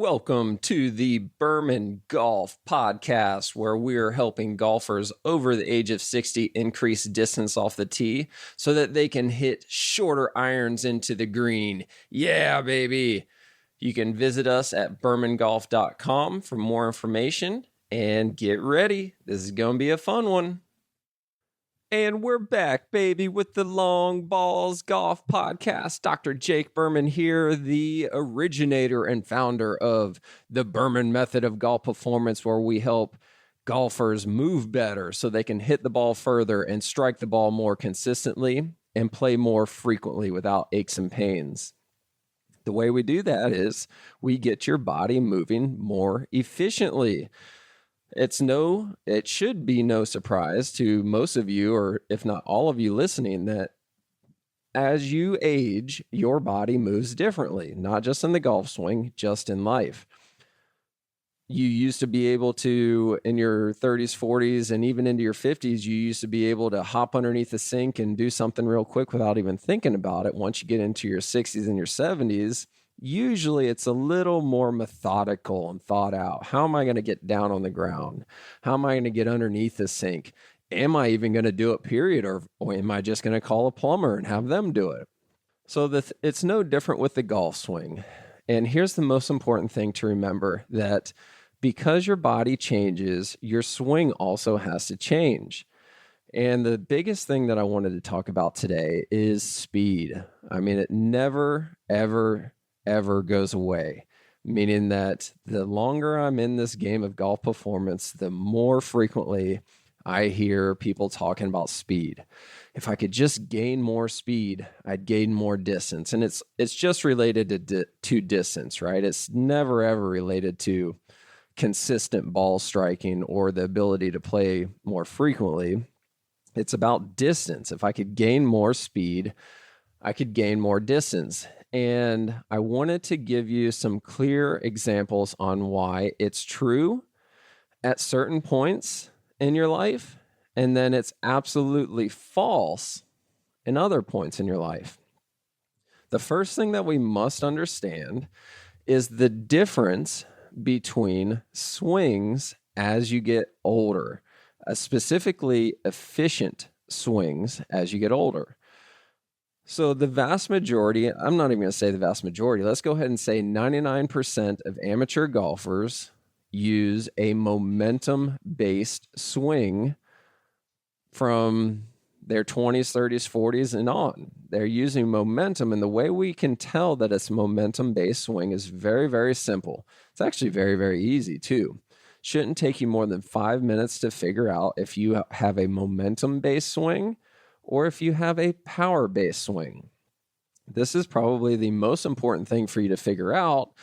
Welcome to the Berman Golf Podcast, where we're helping golfers over the age of 60 increase distance off the tee so that they can hit shorter irons into the green. Yeah, baby. You can visit us at bermangolf.com for more information and get ready. This is going to be a fun one. And we're back, baby, with the Long Balls Golf Podcast. Dr. Jake Berman here, the originator and founder of the Berman Method of Golf Performance, where we help golfers move better so they can hit the ball further and strike the ball more consistently and play more frequently without aches and pains. The way we do that is we get your body moving more efficiently. It should be no surprise to most of you, or if not all of you listening, that as you age, your body moves differently, not just in the golf swing, just in life. You used to be able to, in your 30s, 40s, and even into your 50s, you used to be able to hop underneath the sink and do something real quick without even thinking about it. Once you get into your 60s and your 70s, usually it's a little more methodical and thought out. How am I going to get down on the ground? How am I going to get underneath the sink? Am I even going to do it, period? Or am I just going to call a plumber and have them do it? So it's no different with the golf swing. And here's the most important thing to remember, that because your body changes, your swing also has to change. And the biggest thing that I wanted to talk about today is speed. I mean, it never, ever goes away, meaning that the longer I'm in this game of golf performance, the more frequently I hear people talking about speed. If I could just gain more speed, I'd gain more distance. And it's just related to distance, right? It's never ever related to consistent ball striking or the ability to play more frequently. It's about distance. If I could gain more speed, I could gain more distance. And I wanted to give you some clear examples on why it's true at certain points in your life, and then it's absolutely false in other points in your life. The first thing that we must understand is the difference between swings as you get older, specifically efficient swings as you get older. So the vast majority, I'm not even going to say the vast majority, let's go ahead and say 99% of amateur golfers use a momentum-based swing from their 20s, 30s, 40s, and on. They're using momentum, and the way we can tell that it's momentum-based swing is very, very simple. It's actually very, very easy too. Shouldn't take you more than 5 minutes to figure out if you have a momentum-based swing or if you have a power-based swing. This is probably the most important thing for you to figure out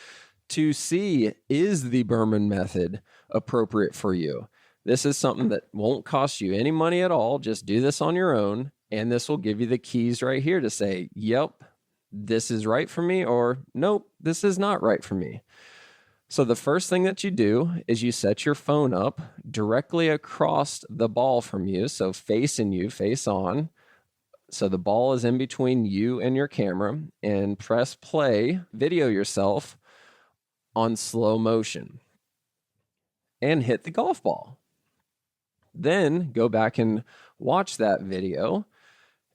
to see, is the Berman method appropriate for you? This is something that won't cost you any money at all. Just do this on your own, and this will give you the keys right here to say, yep, this is right for me, or nope, this is not right for me. So the first thing that you do is you set your phone up directly across the ball from you, so facing you, face on. So the ball is in between you and your camera, and press play, video yourself on slow motion, and hit the golf ball. Then go back and watch that video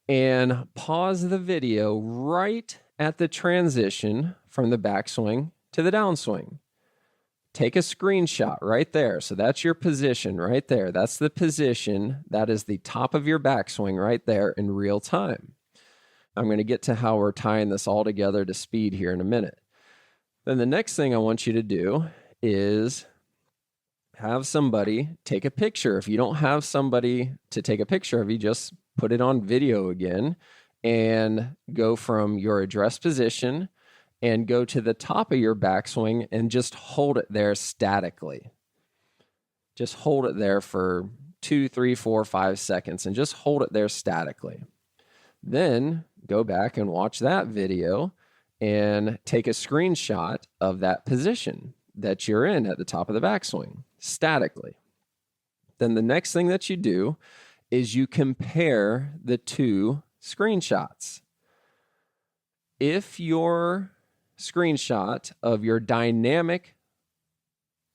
and pause the video right at the transition from the backswing to the downswing. Take a screenshot right there. So that's your position right there. That's the position. That is the top of your backswing right there in real time. I'm going to get to how we're tying this all together to speed here in a minute. Then the next thing I want you to do is have somebody take a picture. If you don't have somebody to take a picture of you, just put it on video again and go from your address position and go to the top of your backswing and just hold it there statically. Just hold it there for 2, 3, 4, 5 seconds and just hold it there statically. Then go back and watch that video and take a screenshot of that position that you're in at the top of the backswing statically. Then the next thing that you do is you compare the two screenshots. If your screenshot of your dynamic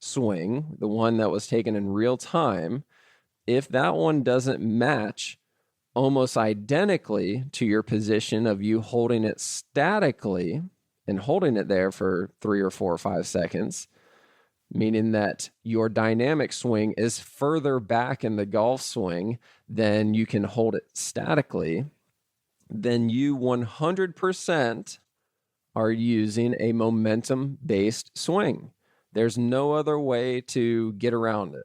swing, the one that was taken in real time, if that one doesn't match almost identically to your position of you holding it statically and holding it there for 3 or 4 or 5 seconds, meaning that your dynamic swing is further back in the golf swing than you can hold it statically, then you 100% are using a momentum-based swing. There's no other way to get around it.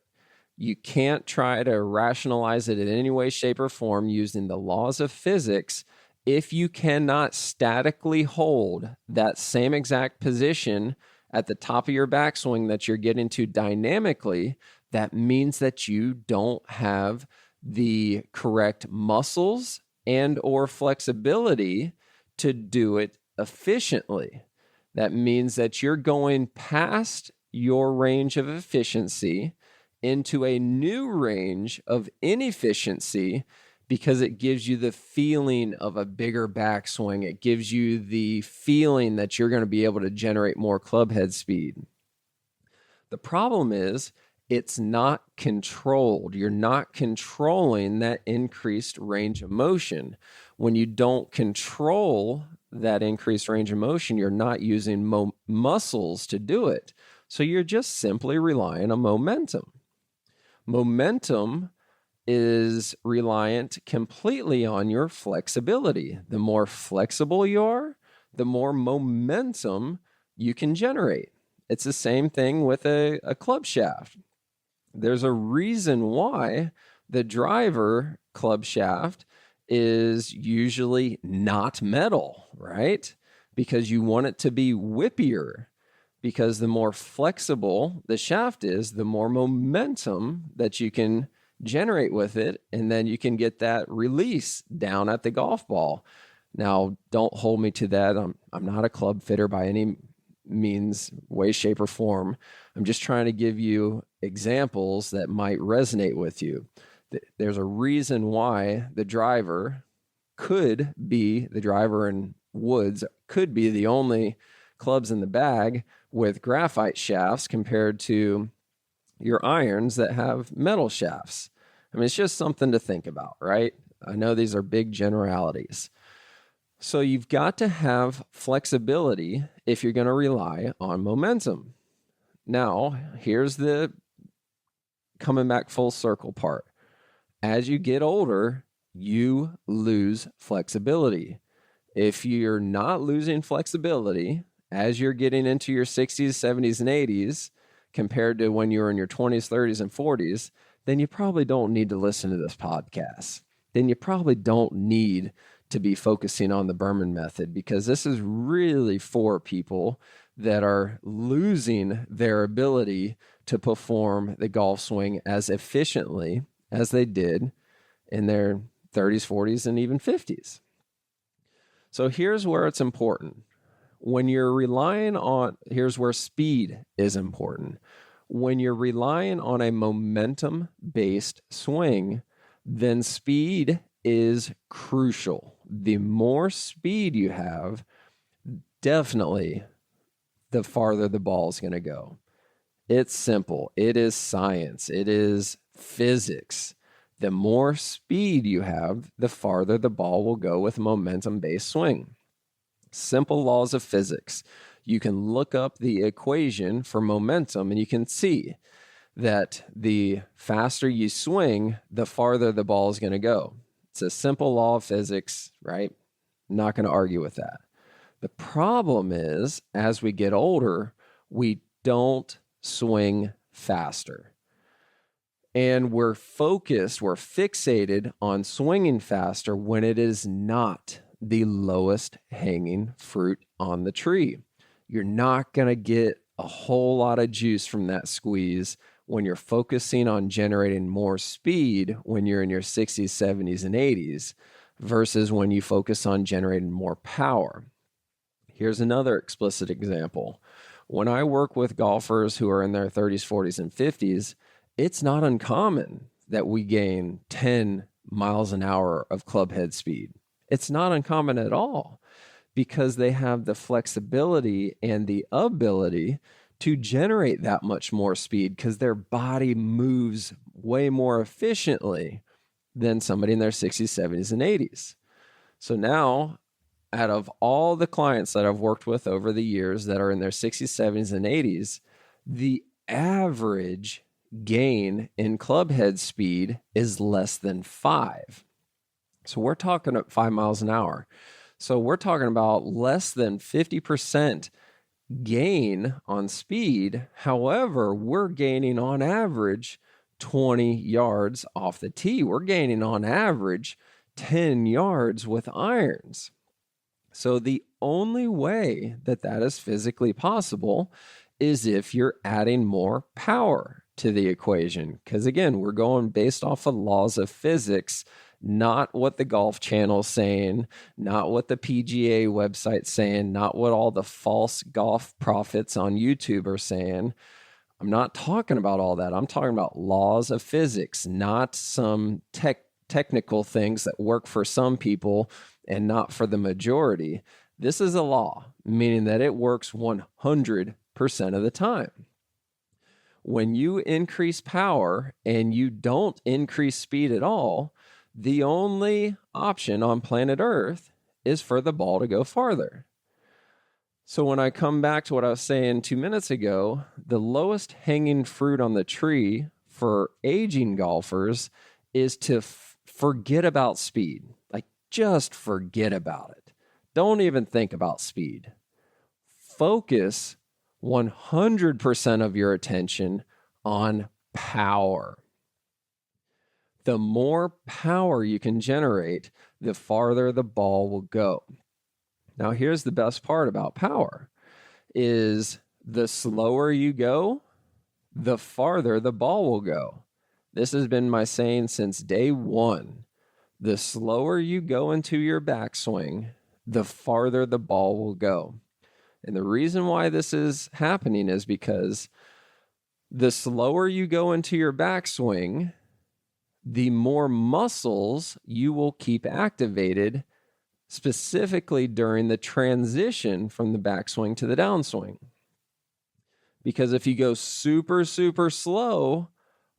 You can't try to rationalize it in any way, shape, or form using the laws of physics if you cannot statically hold that same exact position at the top of your backswing that you're getting to dynamically. That means that you don't have the correct muscles and or flexibility to do it efficiently. That means that you're going past your range of efficiency into a new range of inefficiency because it gives you the feeling of a bigger backswing. It gives you the feeling that you're going to be able to generate more club head speed. The problem is it's not controlled. You're not controlling that increased range of motion. When you don't control that increased range of motion, you're not using muscles to do it. So you're just simply relying on momentum. Momentum is reliant completely on your flexibility. The more flexible you are, the more momentum you can generate. It's the same thing with a club shaft. There's a reason why the driver club shaft is usually not metal, right? Because you want it to be whippier. Because the more flexible the shaft is, the more momentum that you can generate with it, and then you can get that release down at the golf ball. Now, don't hold me to that. I'm not a club fitter by any means, way, shape, or form. I'm just trying to give you examples that might resonate with you. There's a reason why the driver and woods could be the only clubs in the bag with graphite shafts compared to your irons that have metal shafts. I mean, it's just something to think about, right? I know these are big generalities. So you've got to have flexibility if you're going to rely on momentum. Now, here's the coming back full circle part. As you get older, you lose flexibility. If you're not losing flexibility as you're getting into your 60s, 70s, and 80s, compared to when you were in your 20s, 30s, and 40s, then you probably don't need to listen to this podcast. Then you probably don't need to be focusing on the Berman method, because this is really for people that are losing their ability to perform the golf swing as efficiently as they did in their 30s, 40s, and even 50s. So here's where it's important. Here's where speed is important. When you're relying on a momentum-based swing, then speed is crucial. The more speed you have, definitely the farther the ball is going to go. It's simple. It is science. It is physics. The more speed you have, the farther the ball will go with a momentum-based swing. Simple laws of physics. You can look up the equation for momentum and you can see that the faster you swing, the farther the ball is going to go. It's a simple law of physics, right? Not going to argue with that. The problem is, as we get older, we don't swing faster. And we're fixated on swinging faster when it is not the lowest hanging fruit on the tree. You're not going to get a whole lot of juice from that squeeze when you're focusing on generating more speed when you're in your 60s, 70s, and 80s versus when you focus on generating more power. Here's another explicit example. When I work with golfers who are in their 30s, 40s, and 50s, it's not uncommon that we gain 10 miles an hour of club head speed. It's not uncommon at all. because they have the flexibility and the ability to generate that much more speed because their body moves way more efficiently than somebody in their 60s, 70s, and 80s. So now, out of all the clients that I've worked with over the years that are in their 60s, 70s, and 80s, the average gain in club head speed is less than 5. So we're talking at 5 miles an hour. So we're talking about less than 50% gain on speed. However, we're gaining on average 20 yards off the tee. We're gaining on average 10 yards with irons. So the only way that that is physically possible is if you're adding more power to the equation. Because again, we're going based off of laws of physics, not what the Golf Channel's saying, not what the PGA website's saying, not what all the false golf prophets on YouTube are saying. I'm not talking about all that. I'm talking about laws of physics, not some technical things that work for some people and not for the majority. This is a law, meaning that it works 100% of the time. When you increase power and you don't increase speed at all, the only option on planet Earth is for the ball to go farther. So when I come back to what I was saying 2 minutes ago, the lowest hanging fruit on the tree for aging golfers is to forget about speed. Like, just forget about it. Don't even think about speed. Focus 100% of your attention on power. The more power you can generate, the farther the ball will go. Now, here's the best part about power is the slower you go, the farther the ball will go. This has been my saying since day one. The slower you go into your backswing, the farther the ball will go. And the reason why this is happening is because the slower you go into your backswing, the more muscles you will keep activated, specifically during the transition from the backswing to the downswing. Because if you go super, super slow,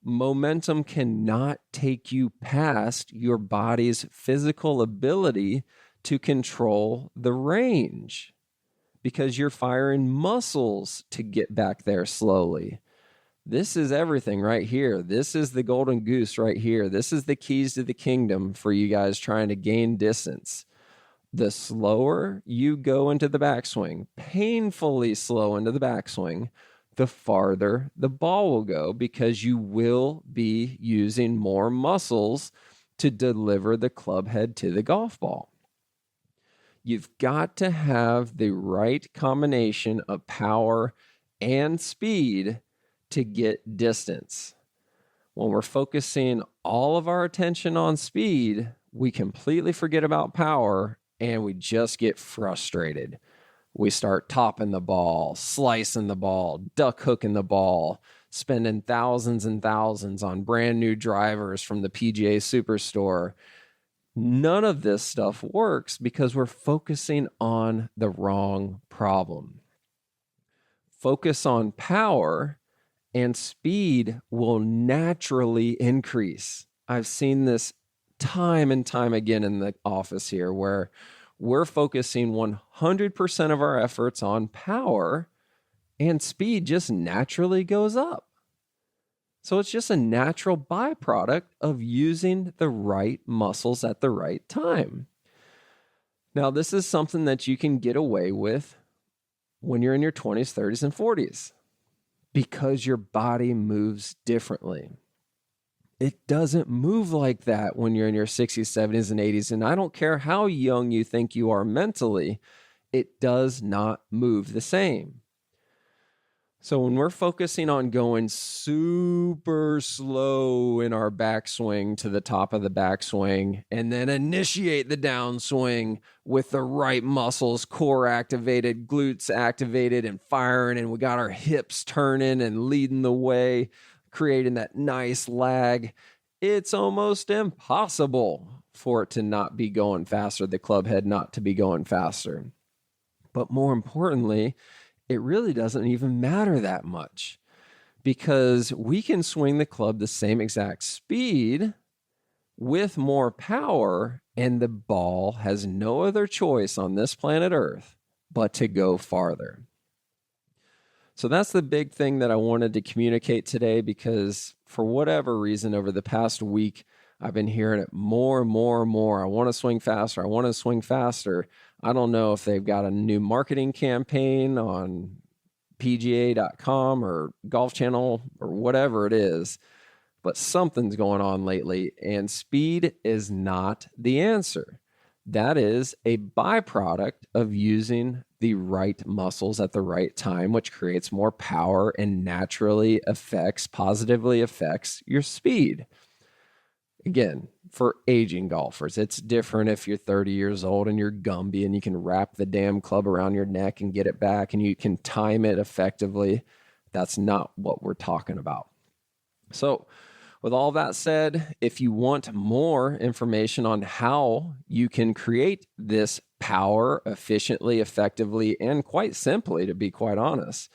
momentum cannot take you past your body's physical ability to control the range, because you're firing muscles to get back there slowly. This is everything right here. This is the golden goose right here. This is the keys to the kingdom for you guys trying to gain distance. The slower you go into the backswing, painfully slow into the backswing, the farther the ball will go, because you will be using more muscles to deliver the club head to the golf ball. You've got to have the right combination of power and speed to get distance. When we're focusing all of our attention on speed, we completely forget about power and we just get frustrated. We start topping the ball, slicing the ball, duck hooking the ball, spending thousands and thousands on brand new drivers from the PGA Superstore. None of this stuff works because we're focusing on the wrong problem. Focus on power and speed will naturally increase. I've seen this time and time again in the office here, where we're focusing 100% of our efforts on power and speed just naturally goes up. So it's just a natural byproduct of using the right muscles at the right time. Now, this is something that you can get away with when you're in your 20s, 30s, and 40s, because your body moves differently. It doesn't move like that when you're in your 60s, 70s, and 80s. And I don't care how young you think you are mentally, it does not move the same. So when we're focusing on going super slow in our backswing to the top of the backswing, and then initiate the downswing with the right muscles, core activated, glutes activated and firing, and we got our hips turning and leading the way, creating that nice lag, it's almost impossible for it to not be going faster, the club head not to be going faster. But more importantly, it really doesn't even matter that much because we can swing the club the same exact speed with more power, and the ball has no other choice on this planet Earth but to go farther. So that's the big thing that I wanted to communicate today, because for whatever reason over the past week, I've been hearing it more and more and more. I want to swing faster. I want to swing faster. I don't know if they've got a new marketing campaign on PGA.com or Golf Channel or whatever it is, but something's going on lately, and speed is not the answer. That is a byproduct of using the right muscles at the right time, which creates more power and naturally positively affects your speed. Again, for aging golfers, it's different if you're 30 years old and you're Gumby and you can wrap the damn club around your neck and get it back and you can time it effectively. That's not what we're talking about. So, with all that said, if you want more information on how you can create this power efficiently, effectively, and quite simply, to be quite honest,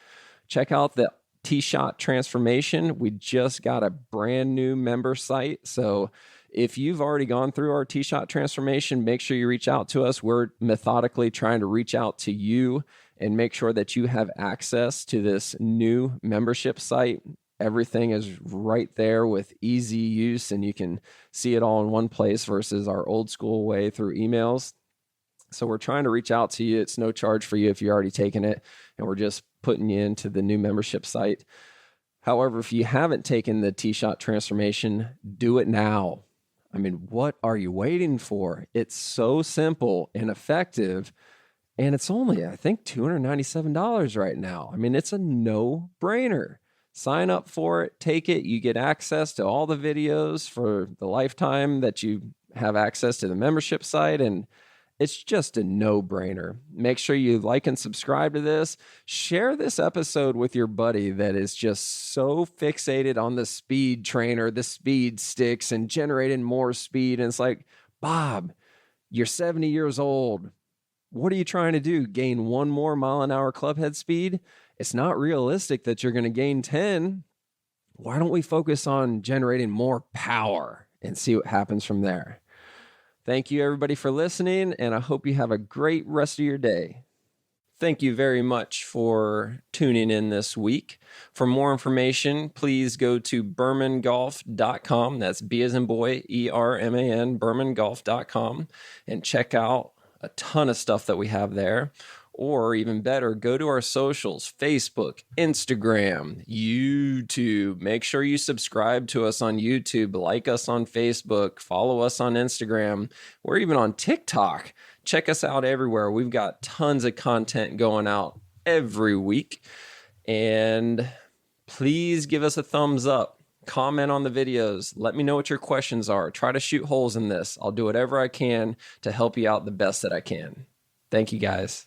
check out the T-Shot Transformation. We just got a brand new member site. So if you've already gone through our T-Shot Transformation, make sure you reach out to us. We're methodically trying to reach out to you and make sure that you have access to this new membership site. Everything is right there with easy use, and you can see it all in one place versus our old school way through emails. So we're trying to reach out to you. It's no charge for you if you're already taken it, and we're just putting you into the new membership site. However, if you haven't taken the T-Shot Transformation, do it now. I mean, what are you waiting for? It's so simple and effective, and it's only, I think, $297 right now. I mean, it's a no-brainer. Sign up for it, take it. You get access to all the videos for the lifetime that you have access to the membership site, and it's just a no-brainer. Make sure you like and subscribe to this. Share this episode with your buddy that is just so fixated on the speed trainer, the speed sticks, and generating more speed. And it's like, Bob, you're 70 years old. What are you trying to do? Gain 1 more mile-an-hour clubhead speed? It's not realistic that you're going to gain 10. Why don't we focus on generating more power and see what happens from there? Thank you, everybody, for listening, and I hope you have a great rest of your day. Thank you very much for tuning in this week. For more information, please go to BermanGolf.com. That's B as in boy, ERMAN, BermanGolf.com, and check out a ton of stuff that we have there. Or even better, go to our socials, Facebook, Instagram, YouTube. Make sure you subscribe to us on YouTube, like us on Facebook, follow us on Instagram. We're even on TikTok. Check us out everywhere. We've got tons of content going out every week. And please give us a thumbs up. Comment on the videos. Let me know what your questions are. Try to shoot holes in this. I'll do whatever I can to help you out the best that I can. Thank you, guys.